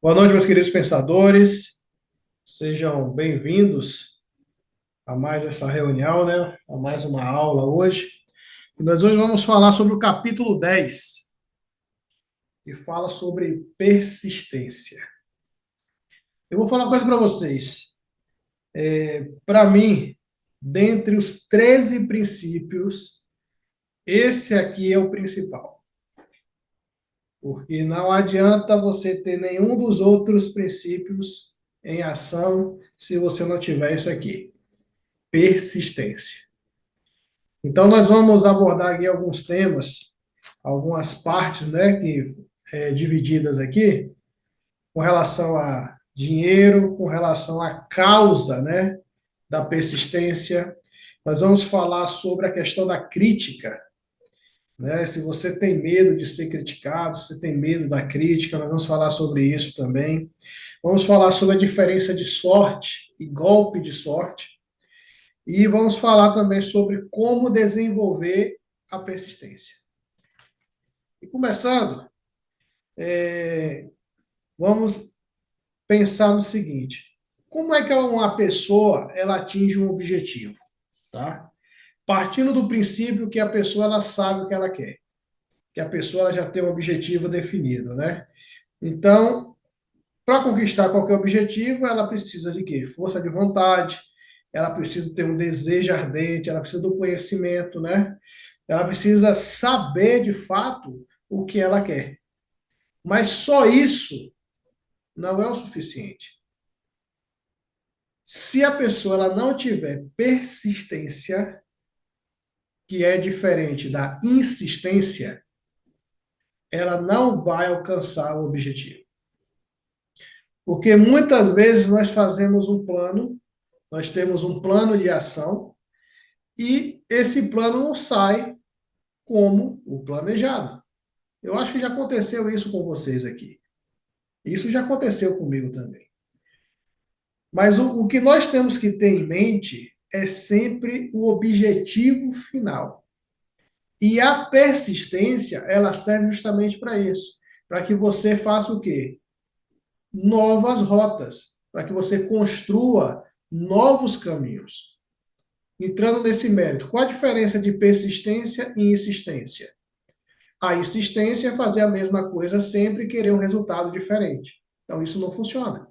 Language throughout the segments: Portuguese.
Boa noite, meus queridos pensadores. Sejam bem-vindos a mais essa reunião, né? A mais uma aula hoje. E nós hoje vamos falar sobre o capítulo 10, que fala sobre persistência. Eu vou falar uma coisa para vocês. Para mim, dentre os 13 princípios, esse aqui é o principal. Porque não adianta você ter nenhum dos outros princípios em ação se você não tiver isso aqui. Persistência. Então, nós vamos abordar aqui alguns temas, algumas partes, né, divididas aqui, com relação a dinheiro, com relação à causa, né, da persistência. Nós vamos falar sobre a questão da crítica, né? Se você tem medo de ser criticado, se você tem medo da crítica, nós vamos falar sobre isso também. Vamos falar sobre a diferença de sorte e golpe de sorte. E vamos falar também sobre como desenvolver a persistência. E começando, vamos pensar no seguinte: como é que uma pessoa ela atinge um objetivo, tá? Partindo do princípio que a pessoa ela sabe o que ela quer, que a pessoa ela já tem um objetivo definido, né? Então, para conquistar qualquer objetivo, ela precisa de quê? Força de vontade, ela precisa ter um desejo ardente, ela precisa do conhecimento, né? Ela precisa saber de fato o que ela quer. Mas só isso não é o suficiente. Se a pessoa ela não tiver persistência, que é diferente da insistência, ela não vai alcançar o objetivo. Porque muitas vezes nós fazemos um plano, nós temos um plano de ação, e esse plano não sai como o planejado. Eu acho que já aconteceu isso com vocês aqui. Isso já aconteceu comigo também. Mas o que nós temos que ter em mente é sempre o objetivo final. E a persistência, ela serve justamente para isso. Para que você faça o quê? Novas rotas. Para que você construa novos caminhos. Entrando nesse mérito, qual a diferença de persistência e insistência? A insistência é fazer a mesma coisa sempre e querer um resultado diferente. Então, isso não funciona.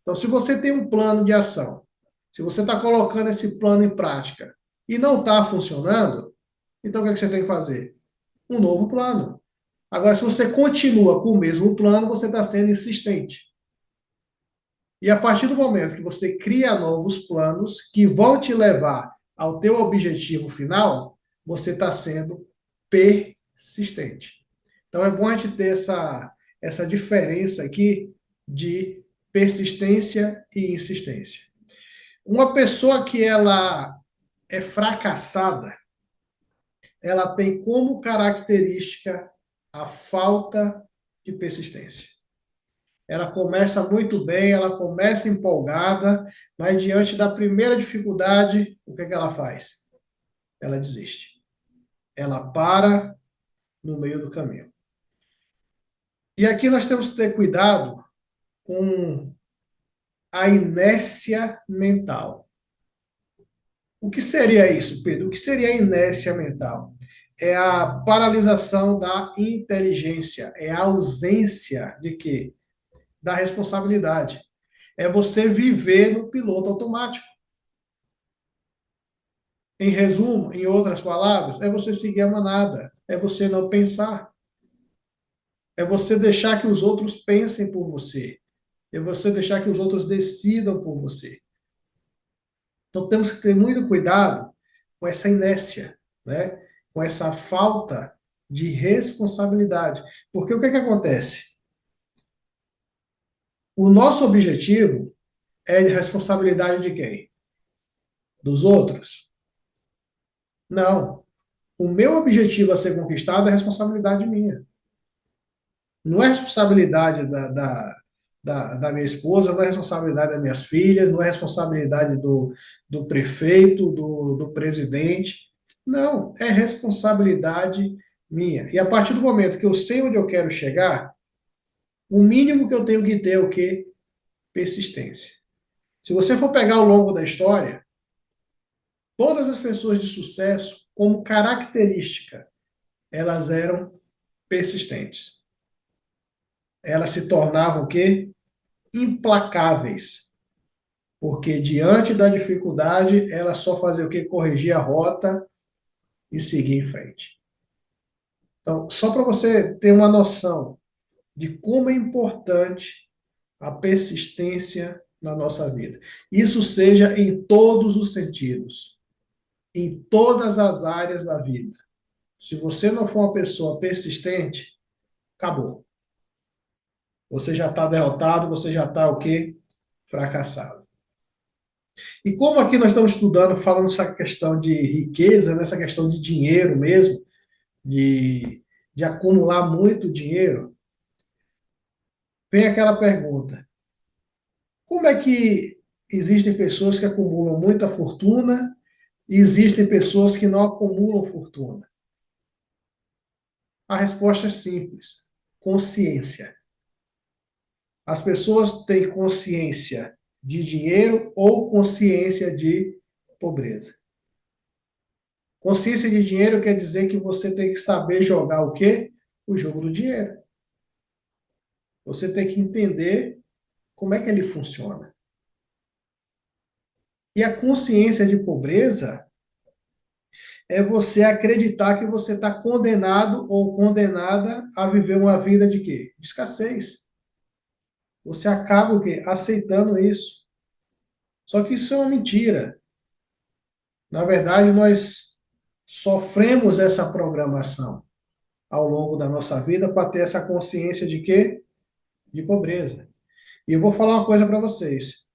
Então, se você tem um plano de ação, se você está colocando esse plano em prática e não está funcionando, então o que é que você tem que fazer? Um novo plano. Agora, se você continua com o mesmo plano, você está sendo insistente. E a partir do momento que você cria novos planos que vão te levar ao teu objetivo final, você está sendo persistente. Então é bom a gente ter essa diferença aqui de persistência e insistência. Uma pessoa que ela é fracassada, ela tem como característica a falta de persistência. Ela começa muito bem, ela começa empolgada, mas diante da primeira dificuldade, o que é que ela faz? Ela desiste. Ela para no meio do caminho. E aqui nós temos que ter cuidado com a inércia mental. O que seria isso, Pedro? O que seria a inércia mental? É a paralisação da inteligência, é a ausência de quê? Da responsabilidade. É você viver no piloto automático. Em resumo, em outras palavras, é você seguir a manada, é você não pensar, é você deixar que os outros pensem por você, é você deixar que os outros decidam por você. Então temos que ter muito cuidado com essa inércia, né? Com essa falta de responsabilidade. Porque o que é que acontece? O nosso objetivo é de responsabilidade de quem? Dos outros? Não. O meu objetivo a ser conquistado é responsabilidade minha. Não é responsabilidade da minha esposa, não é responsabilidade das minhas filhas, não é responsabilidade do prefeito, do presidente. Não, é responsabilidade minha. E a partir do momento que eu sei onde eu quero chegar, O mínimo que eu tenho que ter é o quê? Persistência. Se você for pegar ao longo da história, todas as pessoas de sucesso, como característica, elas eram persistentes. Elas se tornavam o quê? Implacáveis. Porque diante da dificuldade, ela só fazia o quê? Corrigir a rota e seguir em frente. Então, só para você ter uma noção de como é importante a persistência na nossa vida. Isso seja em todos os sentidos, em todas as áreas da vida. Se você não for uma pessoa persistente, acabou. Você já está derrotado, você já está o quê? Fracassado. E como aqui nós estamos estudando, falando essa questão de riqueza, nessa questão de dinheiro mesmo, de acumular muito dinheiro, vem aquela pergunta: como é que existem pessoas que acumulam muita fortuna e existem pessoas que não acumulam fortuna? A resposta é simples: consciência. As pessoas têm consciência de dinheiro ou consciência de pobreza. Consciência de dinheiro quer dizer que você tem que saber jogar o quê? O jogo do dinheiro. Você tem que entender como é que ele funciona. E a consciência de pobreza é você acreditar que você está condenado ou condenada a viver uma vida de quê? De escassez. Você acaba o quê? Aceitando isso. Só que isso é uma mentira. Na verdade, nós sofremos essa programação ao longo da nossa vida para ter essa consciência de quê? De pobreza. E eu vou falar uma coisa para vocês.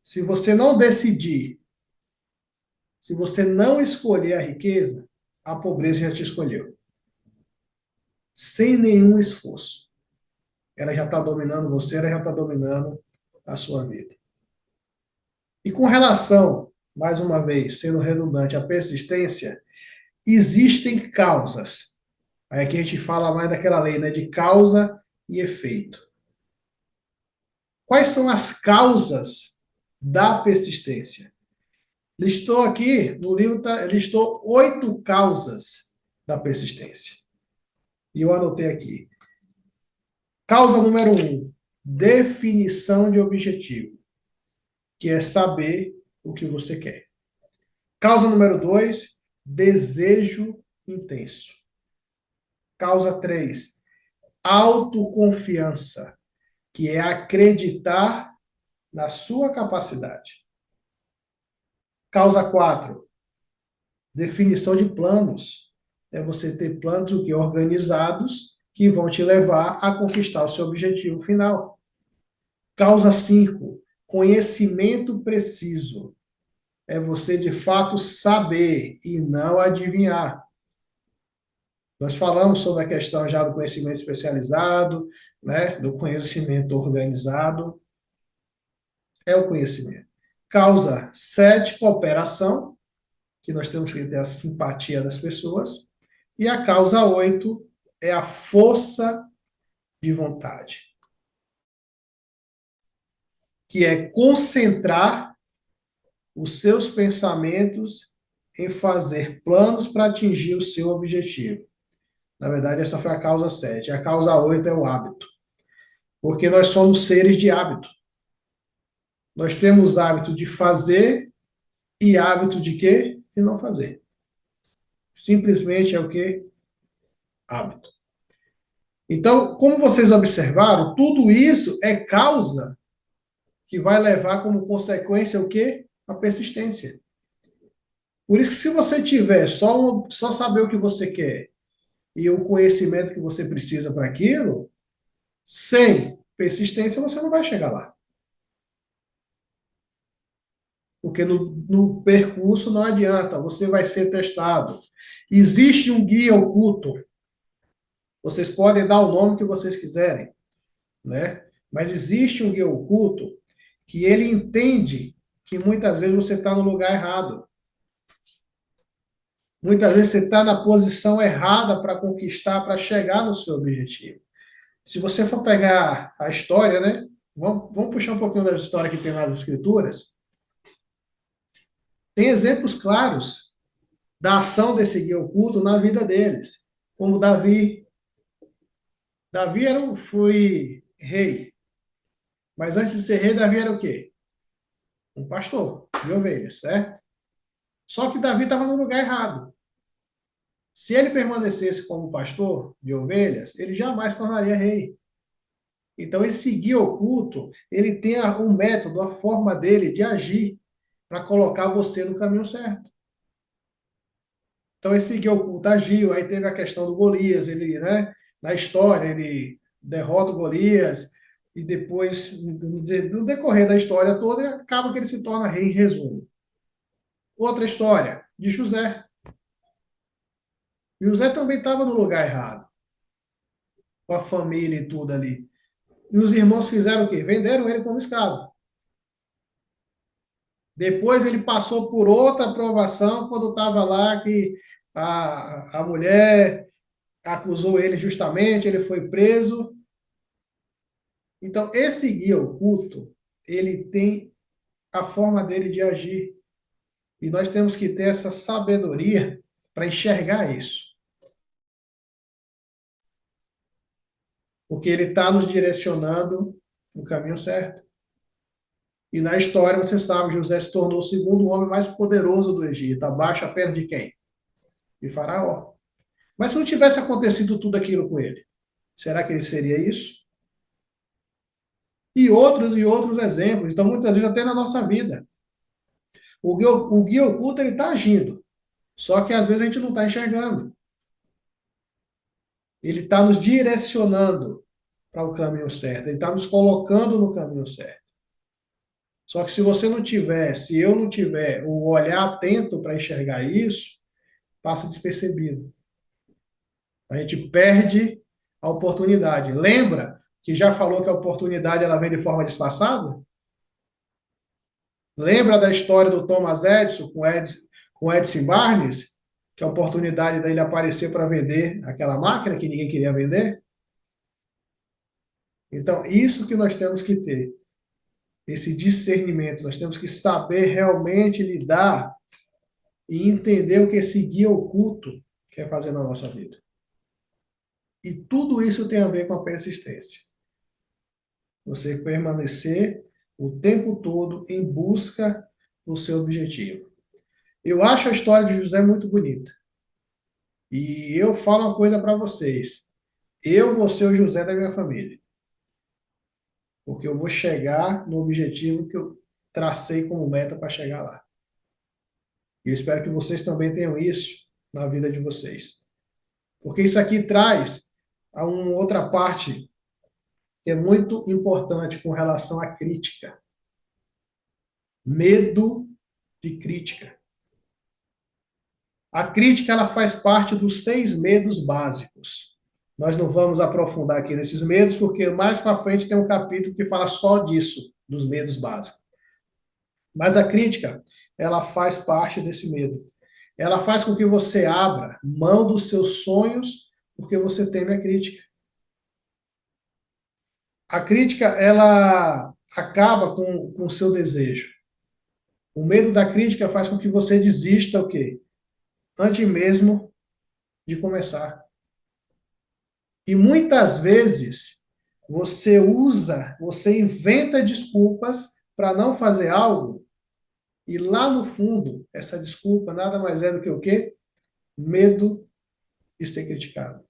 Se você não decidir, se você não escolher a riqueza, a pobreza já te escolheu. Sem nenhum esforço. Ela já está dominando você, ela já está dominando a sua vida. E com relação, mais uma vez, sendo redundante, à persistência, existem causas. Aí aqui a gente fala mais daquela lei, né, de causa e efeito. Quais são as causas da persistência? Listou aqui, no livro listou 8 causas da persistência. E eu anotei aqui. Causa número 1, definição de objetivo, que é saber o que você quer. Causa número 2, desejo intenso. Causa 3, autoconfiança, que é acreditar na sua capacidade. Causa 4, definição de planos. É você ter planos organizados que vão te levar a conquistar o seu objetivo final. Causa 5, conhecimento preciso. É você de fato saber e não adivinhar. Nós falamos sobre a questão já do conhecimento especializado, né, do conhecimento organizado. É o conhecimento. Causa 7, cooperação, que nós temos que ter a simpatia das pessoas. E a causa 8 é a força de vontade, que é concentrar os seus pensamentos em fazer planos para atingir o seu objetivo. Na verdade, essa foi a causa 7. A causa 8 é o hábito. Porque nós somos seres de hábito. Nós temos hábito de fazer e hábito de quê? De não fazer. Simplesmente é o quê? Hábito. Então, como vocês observaram, tudo isso é causa que vai levar como consequência o quê? A persistência. Por isso que se você tiver só saber o que você quer e o conhecimento que você precisa para aquilo, sem persistência você não vai chegar lá. Porque no percurso não adianta, você vai ser testado. Existe um guia oculto. Vocês podem dar o nome que vocês quiserem, né? Mas existe um guia oculto que ele entende que muitas vezes você está no lugar errado. Muitas vezes você está na posição errada para conquistar, para chegar no seu objetivo. Se você for pegar a história, né? Vamos puxar um pouquinho da história que tem nas Escrituras. Tem exemplos claros da ação desse guia oculto na vida deles. Como Davi. Davi foi rei. Mas antes de ser rei, Davi era o quê? Um pastor de ovelhas, certo? Só que Davi estava no lugar errado. Se ele permanecesse como pastor de ovelhas, ele jamais se tornaria rei. Então, esse guia oculto, ele tem um método, a forma dele de agir para colocar você no caminho certo. Então, esse guia oculto agiu, aí teve a questão do Golias, ele, né, na história, ele derrota o Golias, e depois, no decorrer da história toda, acaba que ele se torna rei em resumo. Outra história, de José. José também estava no lugar errado, com a família e tudo ali. E os irmãos fizeram o quê? Venderam ele como escravo. Depois ele passou por outra aprovação, quando estava lá que a mulher acusou ele justamente, ele foi preso. Então, esse guia oculto, ele tem a forma dele de agir. E nós temos que ter essa sabedoria para enxergar isso. Porque ele está nos direcionando no caminho certo. E na história, você sabe, José se tornou o segundo homem mais poderoso do Egito, abaixo apenas de quem? De Faraó. Mas se não tivesse acontecido tudo aquilo com ele, será que ele seria isso? E outros exemplos. Então, muitas vezes, até na nossa vida. O guia oculto, ele está agindo. Só que, às vezes, a gente não está enxergando. Ele está nos direcionando para o caminho certo. Ele está nos colocando no caminho certo. Só que se você não tiver, se eu não tiver o olhar atento para enxergar isso, passa despercebido. A gente perde a oportunidade. Lembra que já falou que a oportunidade ela vem de forma disfarçada? Lembra da história do Thomas Edison com Edson Barnes? Que a oportunidade dele aparecer para vender aquela máquina que ninguém queria vender? Então, isso que nós temos que ter, esse discernimento. Nós temos que saber realmente lidar e entender o que esse guia oculto quer fazer na nossa vida. E tudo isso tem a ver com a persistência. Você permanecer o tempo todo em busca do seu objetivo. Eu acho a história de José muito bonita. E eu falo uma coisa para vocês. Eu vou ser o José da minha família. Porque eu vou chegar no objetivo que eu tracei como meta para chegar lá. E eu espero que vocês também tenham isso na vida de vocês. Porque isso aqui traz a uma outra parte que é muito importante com relação à crítica. Medo de crítica. A crítica ela faz parte dos 6 medos básicos. Nós não vamos aprofundar aqui nesses medos, porque mais para frente tem um capítulo que fala só disso, dos medos básicos. Mas a crítica, ela faz parte desse medo. Ela faz com que você abra mão dos seus sonhos, porque você teme a crítica. A crítica, ela acaba com o seu desejo. O medo da crítica faz com que você desista o quê? Antes mesmo de começar. E muitas vezes você inventa desculpas para não fazer algo, e lá no fundo, essa desculpa nada mais é do que o quê? Medo de ser criticado.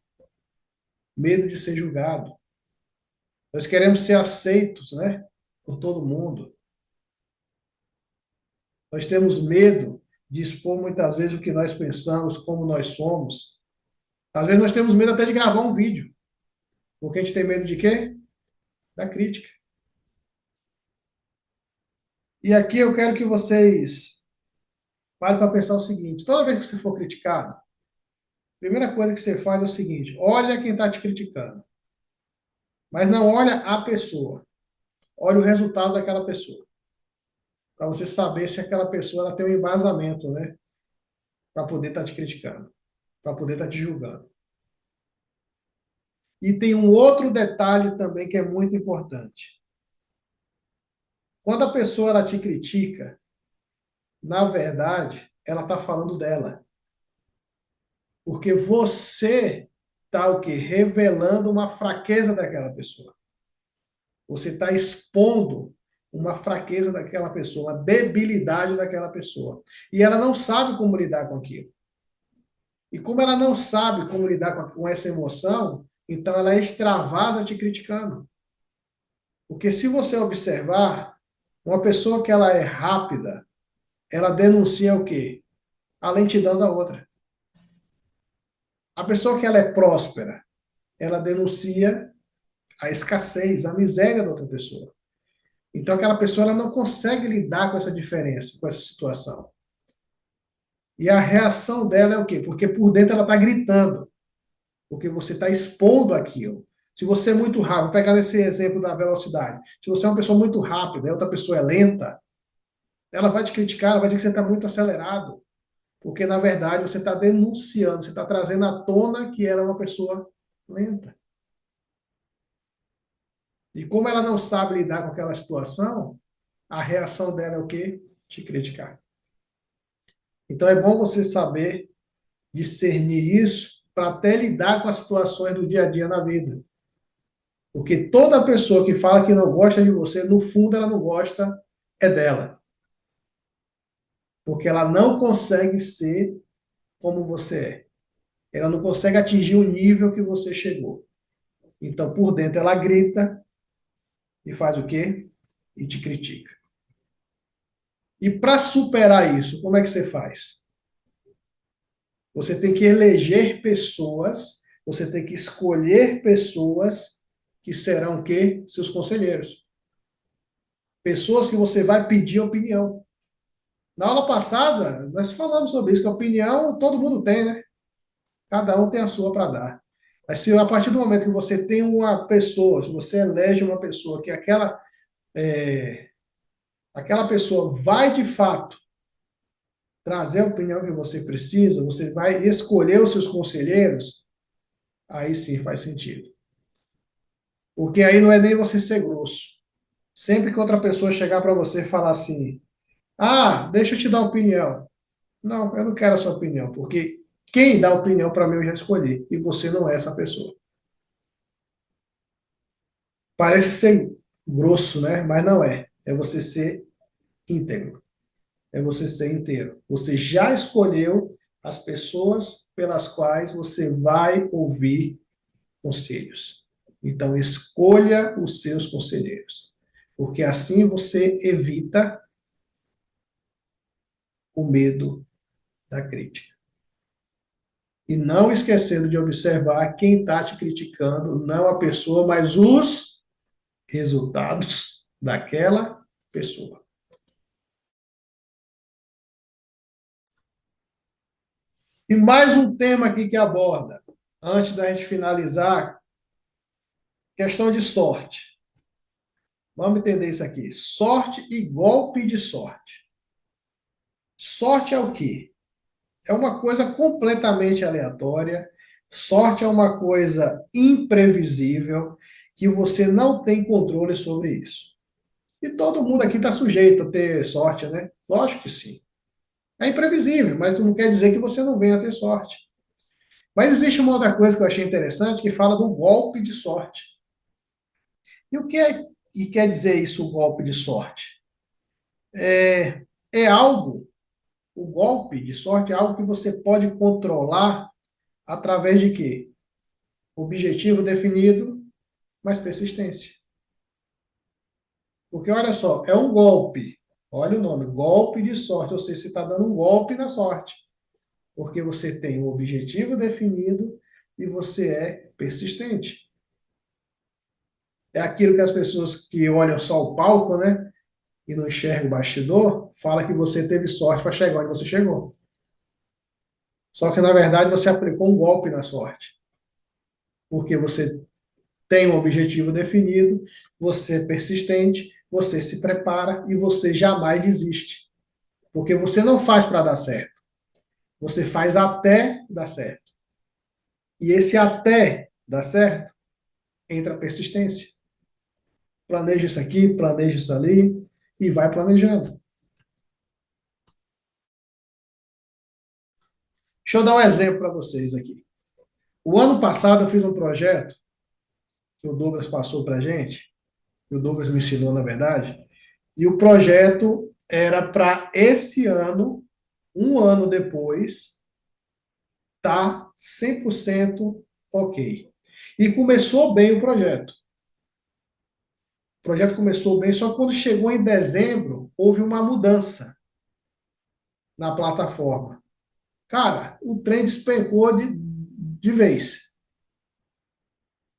Medo de ser julgado. Nós queremos ser aceitos, né? Por todo mundo. Nós temos medo de expor muitas vezes o que nós pensamos, como nós somos. Às vezes nós temos medo até de gravar um vídeo. Porque a gente tem medo de quê? Da crítica. E aqui eu quero que vocês parem para pensar o seguinte: toda vez que você for criticado, a primeira coisa que você faz é o seguinte: olha quem está te criticando. Mas não olha a pessoa. Olha o resultado daquela pessoa. Para você saber se aquela pessoa ela tem um embasamento, né? Para poder estar te criticando. Para poder estar te julgando. E tem um outro detalhe também que é muito importante. Quando a pessoa ela te critica, na verdade, ela está falando dela. Porque você está o quê? Revelando uma fraqueza daquela pessoa. Você está expondo uma fraqueza daquela pessoa, uma debilidade daquela pessoa. E ela não sabe como lidar com aquilo. E como ela não sabe como lidar com essa emoção, então ela extravasa te criticando. Porque se você observar, uma pessoa que ela é rápida, ela denuncia o quê? A lentidão da outra. A pessoa que ela é próspera, ela denuncia a escassez, a miséria da outra pessoa. Então aquela pessoa ela não consegue lidar com essa diferença, com essa situação. E a reação dela é o quê? Porque por dentro ela está gritando, porque você está expondo aquilo. Se você é muito rápido, vou pegar esse exemplo da velocidade. Se você é uma pessoa muito rápida e a outra pessoa é lenta, ela vai te criticar, ela vai dizer que você está muito acelerado. Porque, na verdade, você está denunciando, você está trazendo à tona que ela é uma pessoa lenta. E como ela não sabe lidar com aquela situação, a reação dela é o quê? Te criticar. Então é bom você saber discernir isso para até lidar com as situações do dia a dia na vida. Porque toda pessoa que fala que não gosta de você, no fundo ela não gosta é dela. Porque ela não consegue ser como você é. Ela não consegue atingir o nível que você chegou. Então, por dentro, ela grita e faz o quê? E te critica. E para superar isso, como é que você faz? Você tem que eleger pessoas, você tem que escolher pessoas que serão o quê? Seus conselheiros. Pessoas que você vai pedir opinião. Na aula passada, nós falamos sobre isso, que a opinião todo mundo tem, né? Cada um tem a sua para dar. Mas se a partir do momento que você tem uma pessoa, se você elege uma pessoa que aquela pessoa vai de fato trazer a opinião que você precisa, você vai escolher os seus conselheiros, aí sim faz sentido. Porque aí não é nem você ser grosso. Sempre que outra pessoa chegar para você e falar assim, ah, deixa eu te dar uma opinião. Não, eu não quero a sua opinião, porque quem dá opinião para mim eu já escolhi, e você não é essa pessoa. Parece ser grosso, né? Mas não é. É você ser íntegro. É você ser inteiro. Você já escolheu as pessoas pelas quais você vai ouvir conselhos. Então, escolha os seus conselheiros, porque assim você evita o medo da crítica. E não esquecendo de observar quem está te criticando, não a pessoa, mas os resultados daquela pessoa. E mais um tema aqui que aborda, antes da gente finalizar, questão de sorte. Vamos entender isso aqui. Sorte e golpe de sorte. Sorte é o quê? É uma coisa completamente aleatória. Sorte é uma coisa imprevisível que você não tem controle sobre isso. E todo mundo aqui está sujeito a ter sorte, né? Lógico que sim. É imprevisível, mas não quer dizer que você não venha a ter sorte. Mas existe uma outra coisa que eu achei interessante que fala do golpe de sorte. E o que é que quer dizer isso, o golpe de sorte? É algo, o golpe de sorte é algo que você pode controlar através de quê? Objetivo definido, mas persistência. Porque olha só, é um golpe. Olha o nome, golpe de sorte. Ou seja, você está dando um golpe na sorte. Porque você tem um objetivo definido e você é persistente. É aquilo que as pessoas que olham só o palco, né? E não enxergam o bastidor, fala que você teve sorte para chegar onde você chegou. Só que, na verdade, você aplicou um golpe na sorte. Porque você tem um objetivo definido, você é persistente, você se prepara e você jamais desiste. Porque você não faz para dar certo. Você faz até dar certo. E esse até dar certo entra a persistência. Planeja isso aqui, planeja isso ali e vai planejando. Deixa eu dar um exemplo para vocês aqui. O ano passado eu fiz um projeto que o Douglas passou para a gente, que o Douglas me ensinou, na verdade, e o projeto era para esse ano, um ano depois, tá 100% ok. E começou bem o projeto. O projeto começou bem, só que quando chegou em dezembro, houve uma mudança na plataforma. Cara, o trem despencou de vez.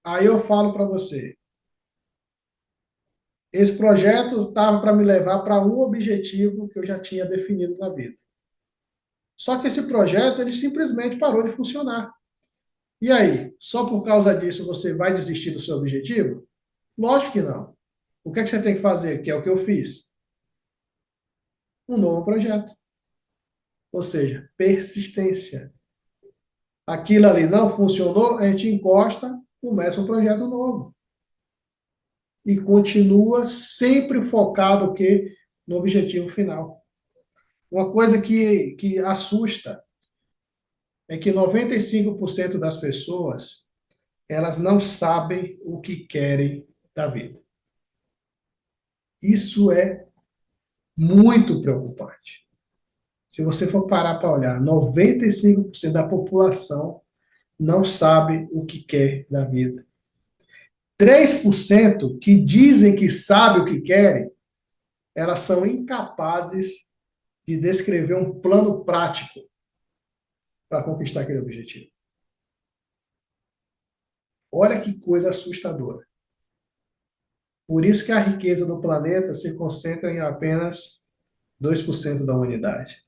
Aí eu falo para você, esse projeto estava para me levar para um objetivo que eu já tinha definido na vida. Só que esse projeto, ele simplesmente parou de funcionar. E aí, só por causa disso você vai desistir do seu objetivo? Lógico que não. O que é que você tem que fazer? Que é o que eu fiz. Um novo projeto. Ou seja, persistência. Aquilo ali não funcionou, a gente encosta, começa um projeto novo. E continua sempre focado o quê? No objetivo final. Uma coisa que assusta é que 95% das pessoas, elas não sabem o que querem da vida. Isso é muito preocupante. Se você for parar para olhar, 95% da população não sabe o que quer da vida. 3% que dizem que sabem o que querem, elas são incapazes de descrever um plano prático para conquistar aquele objetivo. Olha que coisa assustadora. Por isso que a riqueza do planeta se concentra em apenas 2% da humanidade.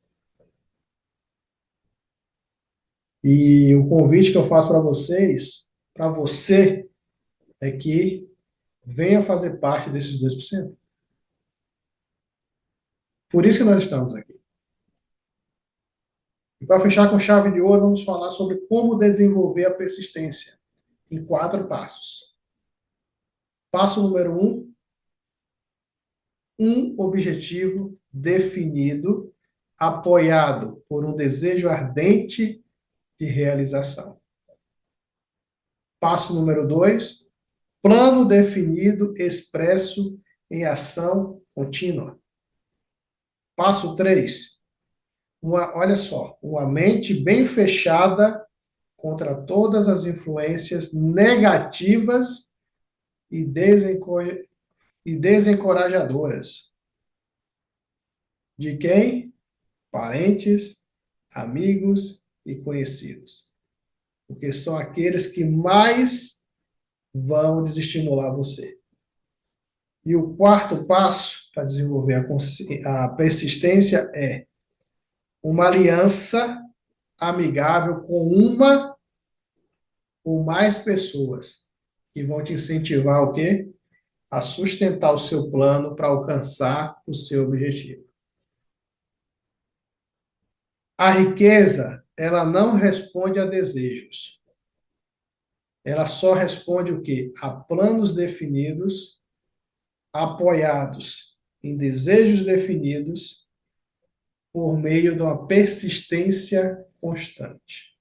E o convite que eu faço para vocês, para você, é que venha fazer parte desses 2%. Por isso que nós estamos aqui. E para fechar com chave de ouro, vamos falar sobre como desenvolver a persistência em 4 passos. Passo número 1, um objetivo definido, apoiado por um desejo ardente de realização. Passo número 2, plano definido, expresso em ação contínua. Passo 3, olha só, uma mente bem fechada contra todas as influências negativas e desencorajadoras. De quem? Parentes, amigos e conhecidos. Porque são aqueles que mais vão desestimular você. E o quarto passo para desenvolver a persistência é uma aliança amigável com uma ou mais pessoas que vão te incentivar o quê? A sustentar o seu plano para alcançar o seu objetivo. A riqueza, ela não responde a desejos. Ela só responde o quê? A planos definidos, apoiados em desejos definidos, por meio de uma persistência constante.